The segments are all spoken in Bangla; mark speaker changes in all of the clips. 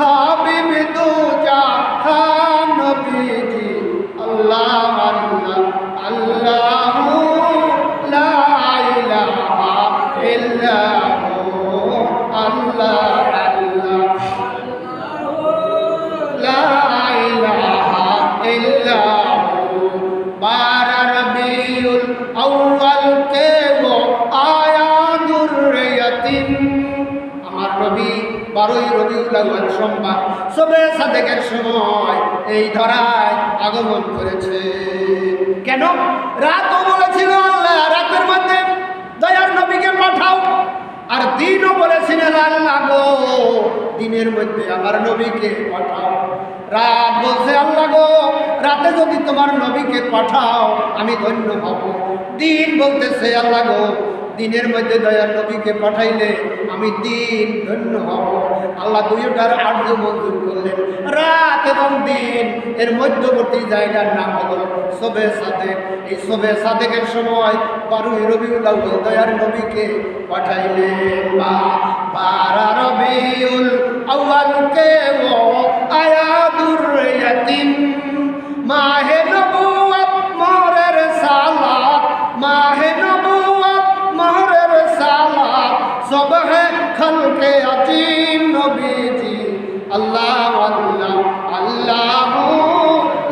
Speaker 1: হাবিব দু জাহান নবীজি আল্লাহ আল্লাহ আল্লাহু লা ইলাহা ইল্লাহু আল্লাহ আল্লাহ লা ইলাহা ইল্লাহু বারা রবিউল আউয়াল কে ও আয়া দুররিয়াতিন আমার নবী 12ই রবিউল আউয়াল সোমবার শবে সাদেকের সময় এই ধরায় আগমন করেছে। কেন? রাতও বলেছিল আল্লাহ রাতের মধ্যে দয়ার নবীকে পাঠাও, আর দিনও বলেছিলেন আল্লাহ গো দিনের মধ্যে আমার নবীকে পাঠাও। রাত বলছে আল্লাহ গো রাতে যদি তোমার নবীকে পাঠাও আমি ধন্য হব। দিন বলতেছে আল্লাহ গো দিনের মধ্যে দয়ার নবীকে পাঠাইলে আমি দিন ধন্য হব। আল্লাহ দুইটার আর্য মঞ্জুর করলেন। রাত এবং দিন এর মধ্যবর্তী জায়গার নাম হলো শবে সাদেক। এই শবে সাদেকের সময় 12ই রবিউল আউয়াল দয়ার নবীকে পাঠাইলেন। বারা রবিউল আউয়াল কে ও আয়া দুররিয়াতিন মাহে নবুয়ত মোহরের সালাত মাহে নবুয়ত মোহরের সালাত সুবহে খলকে আজিম নবীজি আল্লাহ আল্লাহ আল্লাহু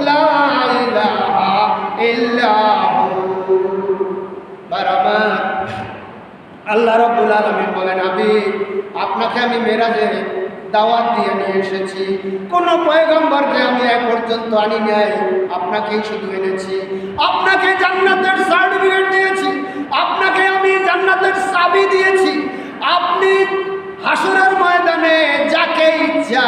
Speaker 1: লা ইলাহা ইল্লাহু। বারবার আল্লাহ রাব্বুল আলামিন বলেন আমি আপনাকে আমি মেরাজে দাওয়াত দিয়ে নিয়ে এসেছি। কোন পয়গম্বরকে আমি এ পর্যন্ত আনি নাই, আপনাকেই শুধু এনেছি। আপনাকে জান্নাতের সার্টিফিকেট দিয়েছি, আপনাকে আমি জান্নাতের চাবি দিয়েছি। আপনি হাসরের ময়দানে যাকে ইচ্ছা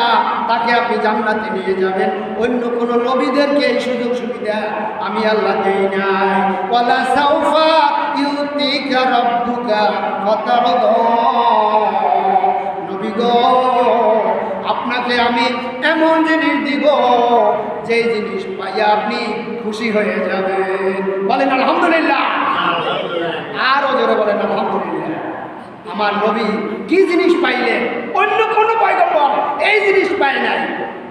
Speaker 1: তাকে আপনি জান্নাতে নিয়ে যাবেন। অন্য কোন নবীদেরকে এই সুযোগ সুবিধা আমি আল্লাহ দেই নাই। ওয়ালা সাউফা ইউতিকা রাব্বুকা ফাতারদা নবী গো আপনাকে আমি এমন জিনিস দিব যেই জিনিস পাইয়া আপনি খুশি হয়ে যাবেন। বলেন আলহামদুলিল্লাহ। আরো জোরে বলেন আলহামদুলিল্লাহ। আমার নবী কি জিনিস পাইলেন? অন্য কোন পয়গম্বর এই জিনিস পায় নাই।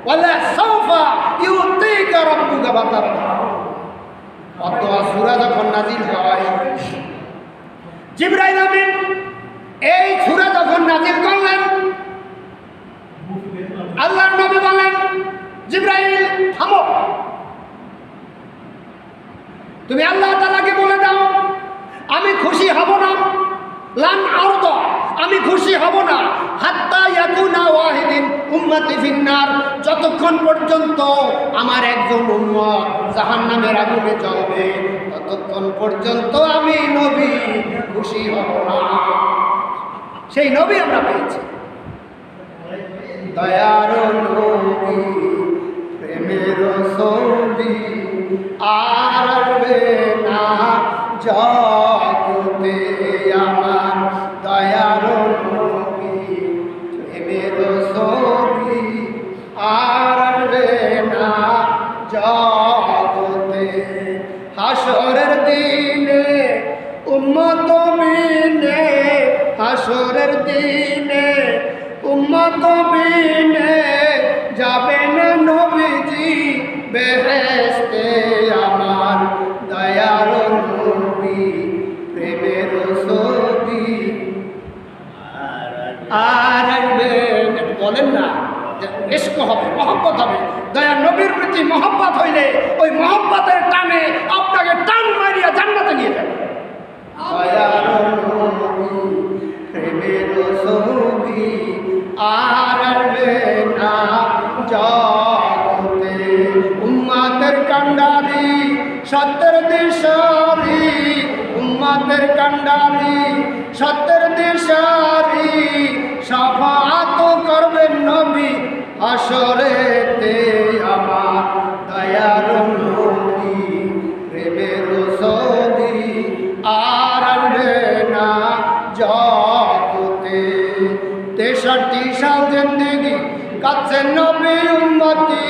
Speaker 1: ওয়ালা সাউফা ইউতিকা রাব্বুকা ফাতারদা। অতঃ সূরা যখন নাজিল হয় জিবরাইল আমিন এই সূরা যখন নাজিল করলেন আল্লাহর নবী বলেন জিবরাইল থামো, তুমি আল্লাহ তাআলাকে বলে দাও আমি খুশি হব না। লান আরদা আমি খুশি হব না হাত্তা ইয়াকুনা ওয়াহিদিন উম্মতি ফিন্নার যতক্ষণ পর্যন্ত আমার একজন উম্মত জাহান্নামের আগুনে জ্বলবে ততক্ষণ পর্যন্ত আমি নবী খুশি হব না। সেই নবী আমরা পেয়েছি। দয়ার নবী প্রেমের ছবি আর আসবে না জগতে আমার। দয়ার নবী প্রেমের ছবি আর আসবে না জগতে। হাসরের দিনে উম্মত মিলে হাসরের দিনে উম্মত বিনে যাবেন নবীজি বেহেশতে আমার। দয়ার নবী প্রেমের ছবি আর বলেন না ইশক হবে, মহব্বত হবে। দয়ার নবীর প্রতি মহব্বত হইলে ওই মহব্বতের টানে আপনাকে টান মারিয়া জান্নাতে নিয়ে যাবে। দয়ার নবী প্রেমের ছবি আর আসবে না জগতে। উম্মতের কান্ডারি সত্যের দিশারি উম্মতের কান্ডারি সত্যের দিশারি শাফাআত করবেন নবী হাসরেতে আমার। দয়ার নবী প্রেমের ছবি আর আসবে না জগতে। 63 সাল জিন্দেগি কাছে নবী উম্মতি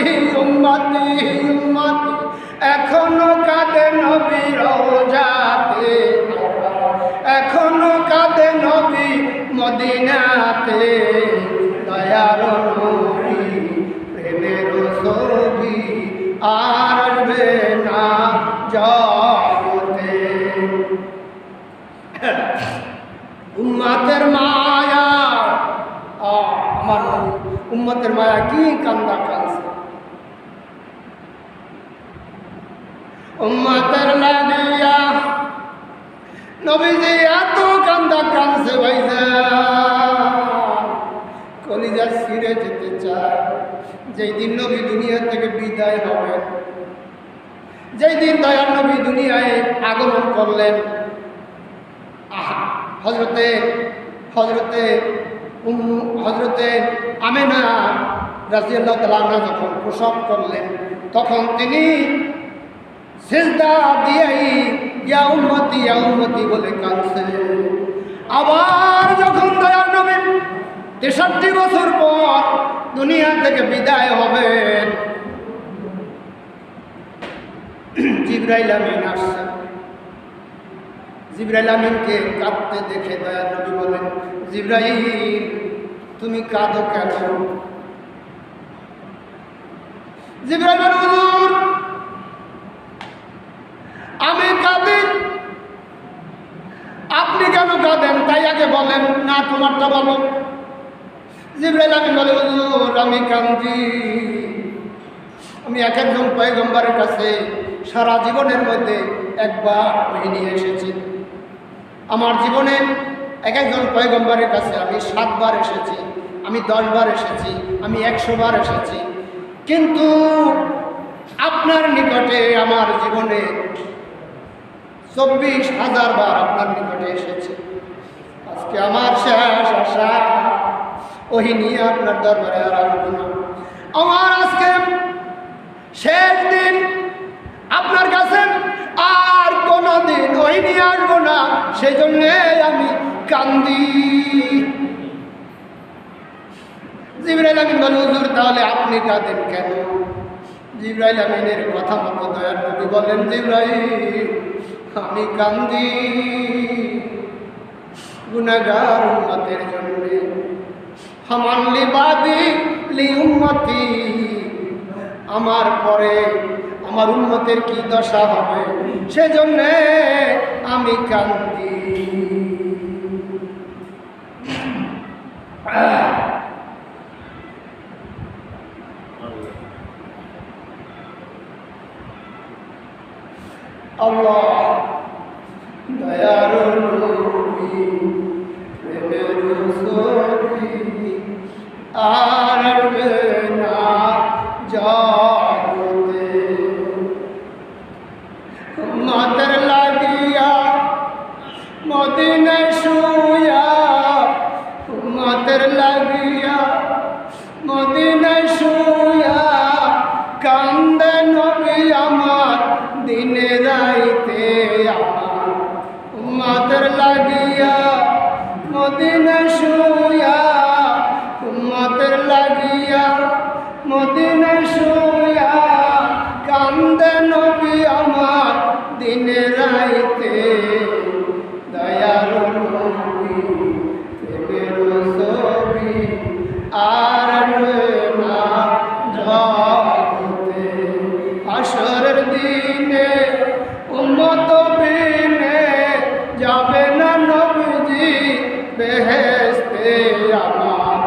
Speaker 1: উম্মতি উম্মতি এখনো কাঁদে নবী রওজাতে এখনো কাঁদে নবী মদিনাতে। দয়ার নবী জগতে। উম্মতের মায়া, আমার উম্মতের মায়া কি কান্দা কাঁদছে, উম্মতের লাগিয়া নবীজি এত কান্দা কাঁদছে ভাইজান, কলিজা ছিঁড়ে যেতে চায়। যেই দিন নবী দুনিয়া থেকে বিদায় হবেন, যেই দিন দয়ার নবী দুনিয়ায় আগমন করলেন, হজরতে আমেনা রাদিয়াল্লাহু তাআলা আনহা যখন প্রসব করলেন, তখন তিনি সিজদা দিয়েই ইয়া উম্মতি বলে কাঁদছেন। আবার যখন দয়ার নবী 63 বছর পর দুনিয়া থেকে বিদায় হবেন, জিবরাইল আমিন আসছেন। জিবরাইল আমিনকে কাঁদতে দেখে দয়ার নবী বলেন, জিবরাইল তুমি কাঁদো কেন? জিবরাইল বলেন, হুজুর আমি কাঁদি, আপনি কেন কাঁদেন তাই আগে বলেন না, তোমারটা বলো। জিবরাইল আমিন বলে, হুজুর আমি কাঁদি, আমি এক একজন পয়গম্বরের কাছে সারা জীবনের মধ্যে একবার ওহী নিয়ে এসেছি। আমার জীবনে এক একজন পয়গম্বরের কাছে আমি 7 বার এসেছি, আমি 10 বার এসেছি, আমি 100 বার এসেছি, কিন্তু আপনার নিকটে আমার জীবনে 24,000 বার আপনার নিকটে এসেছি। আজকে আমার শেষ আশা, ওহী নিয়ে আপনার দরবারে আর আসবো না। আমার আজকে শেষ দিন, আপনার কাছে আর কোনদিন ওহী নিয়ে আসবো না, সেই জন্য আমি কান্দি। জিবরাইল আমিন বলে, হুজুর তাহলে আপনি কাঁদেন কেন? জিবরাইল আমিনের কথা মতো দয়ার নবী বলেন, জিবরাইল আমি কান্দি গুনাহগার উম্মতের জন্য। হামান লিবাদি লি উম্মতি, আমার পরে আমার উম্মতের কি দশা হবে সেজন্য আমি কান্দি। আল্লাহ দয়ার নবী প্রেমের ছবি আর না জগতে, উম্মতের লাগিয়া মদিনায় শুয়া, উম্মতের লাগিয়া মদিনায় শুয়া কান্দে নবী আমার দিনে রাইতে আমার, উম্মতের লাগিয়া মদিনায় শুয়া, উম্মতের লাগিয়া মদিনায় শুয়া কান্দে নবী আমার দিনে রাইতে। দয়ার নবী প্রেমের ছবি আর না জগতে, হাসরের দিনে উম্মত বিনে যাবে না নবীজি বেহেশতে আমার।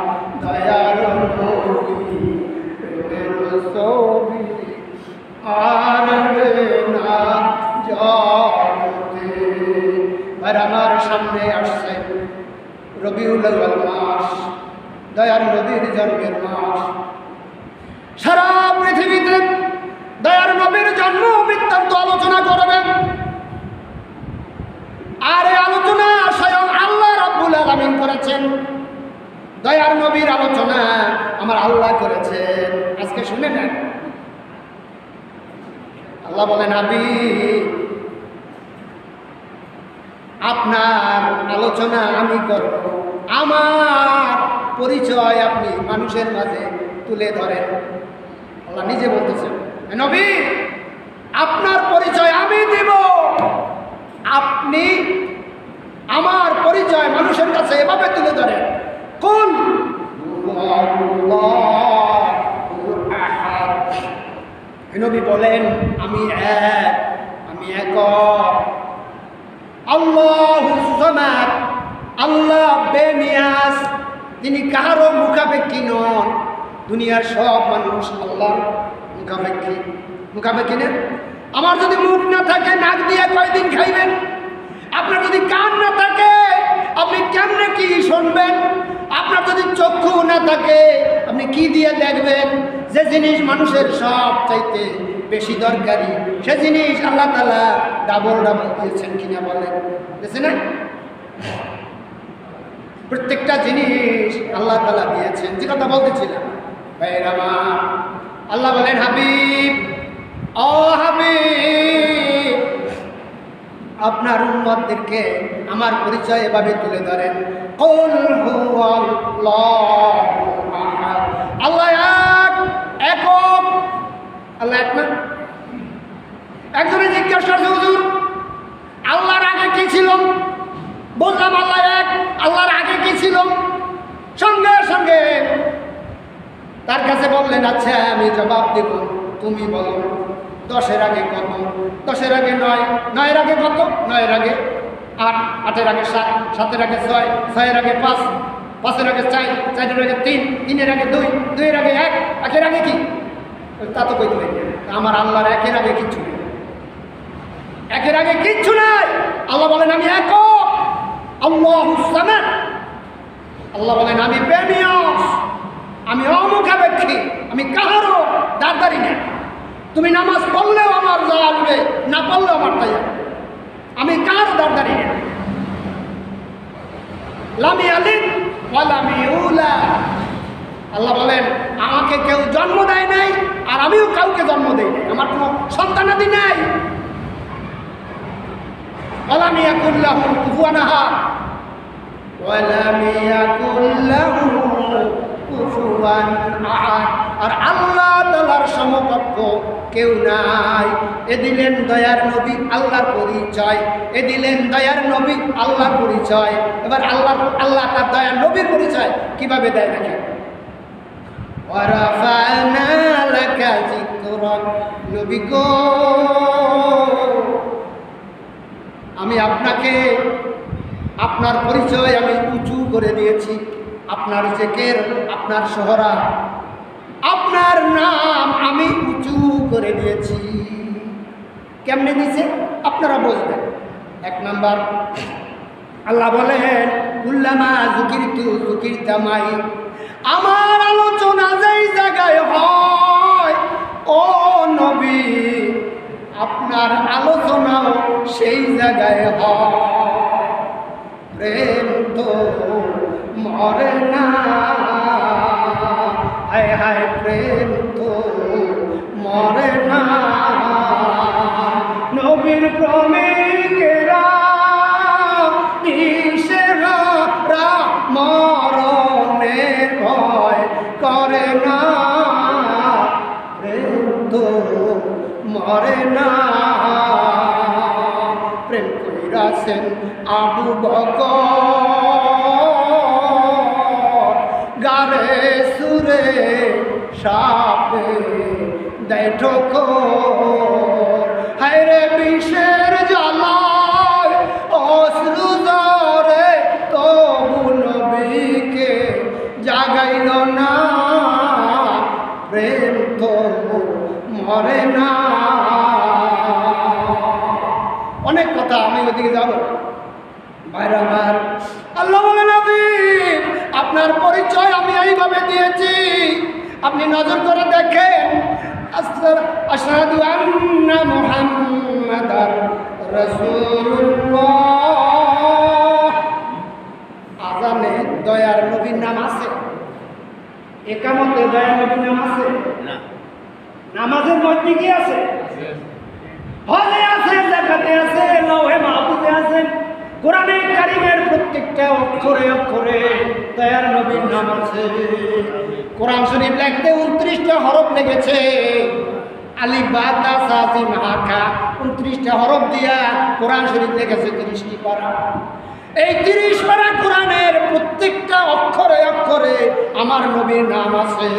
Speaker 1: দয়ার নবী প্রেমের ছবি আর না জগতে। আর আমার সামনে আসছে রবিউল আউয়াল মাস, দয়ার নবীর জন্মের মাস। সারা পৃথিবীতে দয়ার নবীর জন্ম বৃত্তান্ত আলোচনা করবেন, আর এই আলোচনা স্বয়ং আল্লাহ রাব্বুল আলামিন করেছেন। দয়ার নবীর আলোচনা আমার আল্লাহ করেছেন। আজকে শুনে নেন, আল্লাহ বলেন, নবী আপনার আলোচনা আমি করব, আমার পরিচয় আপনি মানুষের মাঝে তুলে ধরেন। আল্লাহ নিজে বলতেছেন, নবী আপনার পরিচয় আমি দিব, আপনি আমার পরিচয় মানুষের কাছে এভাবে তুলে ধরেন। কোন নবী বলেন, আমি এক, আমি আমি একক। আল্লাহুস সামাদ, আল্লাহ বেনিয়াজ, তিনি কারো মুখাপেক্ষী নন। দুনিয়ার সব মানুষ আল্লাহর মুখাপেক্ষী না। আমার যদি মুখ না থাকে নাক দিয়ে কয়দিন খাইবেন? আপনার যদি কান না থাকে আপনি কেমনে কি শুনবেন? আপনার যদি চক্ষু না থাকে আপনি কি দিয়ে দেখবেন? যে জিনিস মানুষের সব চাইতে বেশি দরকারি সে জিনিস আল্লাহ তাআলা ডাবল দিয়েছেন কিনা বলেন? বুঝছে না? প্রত্যেকটা জিনিস আল্লাহ তাআলা দিয়েছেন। যে কথা বলতেছিলাম ভাইয়ের আমার, আল্লাহ বলেন হাবিব, ও হাবিব, আপনার উম্মতদেরকে আমার পরিচয় এভাবে তুলে ধরেন, কুল হুয়াল্লাহু আহাদ, আল্লাহ এক, একক। আল্লাহ এক না? একজনে জিজ্ঞাসা করছে, হুজুর আল্লাহর আগে কি ছিল? বললাম আল্লাহ এক, আল্লাহর আগে কি ছিল? সঙ্গে সঙ্গে তার কাছে বললেন, আচ্ছা আমি জবাব দেব, তুমি বলো 10-এর আগে কত? 10-এর আগে 9, 9-এর আগে কত? 9-এর আগে 8, 8-এর আগে 7, 7-এর আগে 6, 6-এর আগে 5, 5-এর আগে 4, 4-এর আগে 3, 3-এর আগে 2, 2-এর আগে 1, 1-এর আগে কি? তা তো কইতে পারি না। আমার আল্লাহর একের আগে কিচ্ছু নেই, একের আগে কিচ্ছু নাই। আল্লাহ বলেন আমি একক, আল্লাহুস সামাদ। আল্লাহ বলেন আমি বেনিয়াস, আমি অমুখাপেক্ষী, আমি কাহারও দাঁড়াদারি না। তুমি নামাজ পড়লেও আমার যা আসবে, না পড়লেও আমার তাই আসবে। আমি কাহারও দাঁড়াদারি না। লাম ইয়ালিদ ওয়া লাম ইউলাদ। আল্লাহ বলেন আমাকে কেউ জন্ম দেয় নাই আর আমিও কাউকে জন্ম দেই নাই, আমার কোনো সন্তানাদি নাই। ওয়া লাম ইয়াকুল লাহু কুফুয়ান আহাদ, ওয়া লাম ইয়াকুল লাহু কুফুয়ান আহাদ। আর আল্লাহ তাআলার সমকক্ষ কেউ নাই। এ দিলেন দয়ার নবী আল্লাহর পরিচয়, এ দিলেন দয়ার নবী আল্লাহর পরিচয়। এবার আল্লাহ তার দয়ার নবীর পরিচয় কিভাবে দেয় দেখেন, ওয়ারাফা'না লাকা যিকরাক। নবী গো, আমি আপনাকে, আপনার পরিচয় আমি উঁচু করে দিয়েছি। আপনার জিকির, আপনার শোহরা, আপনার নাম আমি উঁচু করে দিয়েছি। কেমনে দিয়েছে আপনারা বুঝবেন। 1 নাম্বার, আল্লাহ বলেন কুল্লামা যুকিরতু যুকিরতা মাই। আমার আলোচনা যেই জায়গায় হয় ও নবী, আপনার আলোচনাও সেই জায়গায় হয়। প্রেম তো মরে না, হায় হায় প্রেম তো মরে না। নবীর প্রেমিকেরা দিশেহারা মরণের ভয় করে না। প্রেম তো মরে না। প্রেম কইরাছেন আবু বকর, গারে সুরে সাপে দেয় ঠোকর। হায়রে বিষের জ্বালায় অশ্রু ঝরে, তবু নবীকে জাগাইল না। প্রেম তো মরে না। অনেক কথা, আমি ওদিকে যাব ভাইরা আমার। আল্লাহ বলেন হাবিব, আপনার পরিচয় আমি এইভাবে দিয়েছি, আপনি নজর করে দেখেন। আশহাদু আন্না মুহাম্মাদার রাসূলুল্লাহ। আযানে দয়ার নবীর নাম আছে? একামতে দয়ার নবীর নাম আছে না? নামাজের মধ্যে কি আছে? হজে আছে, যাকাতে আছে, লৌহে মাহফুজে আছে। কোরআনে কারীমের প্রত্যেকটা অক্ষরে অক্ষরে দয়ার নবীর নাম আছে। কোরআন শরীফ লিখতে 29টা হরফ লেগেছে। আলিফ বা তা সা জিম হা খা 29টা হরফ দিয়া কোরআন শরীফ লিখেছে 30টি পারা। এই 30 পারা কোরআনের প্রত্যেকটা অক্ষরে অক্ষরে আমার নবীর নাম আছে।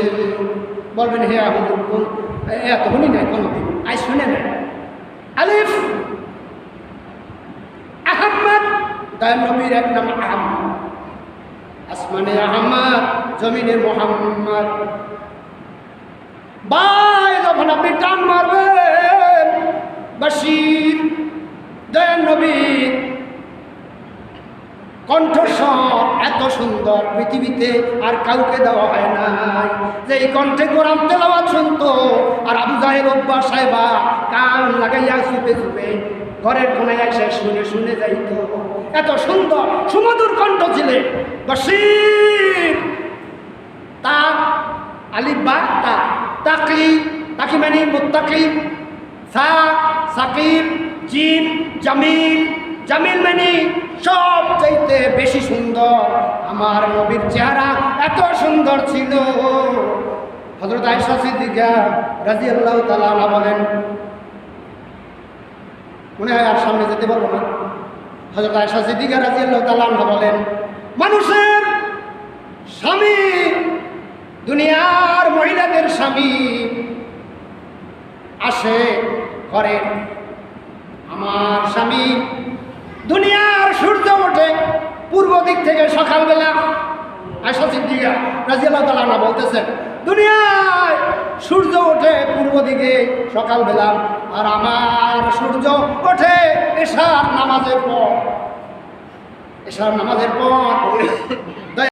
Speaker 1: বলবেন হে হুজুর কোন এত শুনি নাই কোনদিন, আজ শুনে নাই। আলিফ দয়াল নবীর এক নাম আহমদ, আসমানে আহমদ, জমিনে মোহাম্মদ। ভাই যখন আপনি টান মারবেন বাশির দয়াল নবীর কণ্ঠস্বর এত সুন্দর পৃথিবীতে আর কাউকে দেওয়া হয় নাই। যে এই কণ্ঠে কোরআন তেলাওয়াত শুনতো আর আবু জাহেল অভ্যাস সাহেবা কান লাগাইয়া চুপে চুপে ঘরের কোনায় এসে শুনে শুনে যাইত। এত সুন্দর সুমধুর কণ্ঠ ছিলেন বাশির। তা আলিফ বা তা তাকি, তাকি মানে মুত্তাকি, সা সাকিব, জিম জামিল, জামিল মানে সব চাইতে বেশি সুন্দর। আমার নবীর চেহারা এত সুন্দর ছিল। হযরত আয়েশা সিদ্দিকা রাদিয়াল্লাহু তাআলা আনহা বলেন, মনে হয় আর সামনে যেতে পারবো না। হযরত আয়েশা সিদ্দিকা রাদিয়াল্লাহু তাআলা আনহা বলেন, মানুষের স্বামী, দুনিয়ার মহিলাদের স্বামী আসে করেন, আমার স্বামী দুনিয়ার সূর্য ওঠে পূর্ব দিক থেকে সকালবেলা। আয়েশা সিদ্দিকা রাদিয়াল্লাহু তাআলা আনহা বলতেছেন, দুনিয়ায় সূর্য ওঠে পূর্ব দিকে সকালবেলা, আর আমার সূর্য ওঠে এশার নামাজের পর। এশার নামাজের পর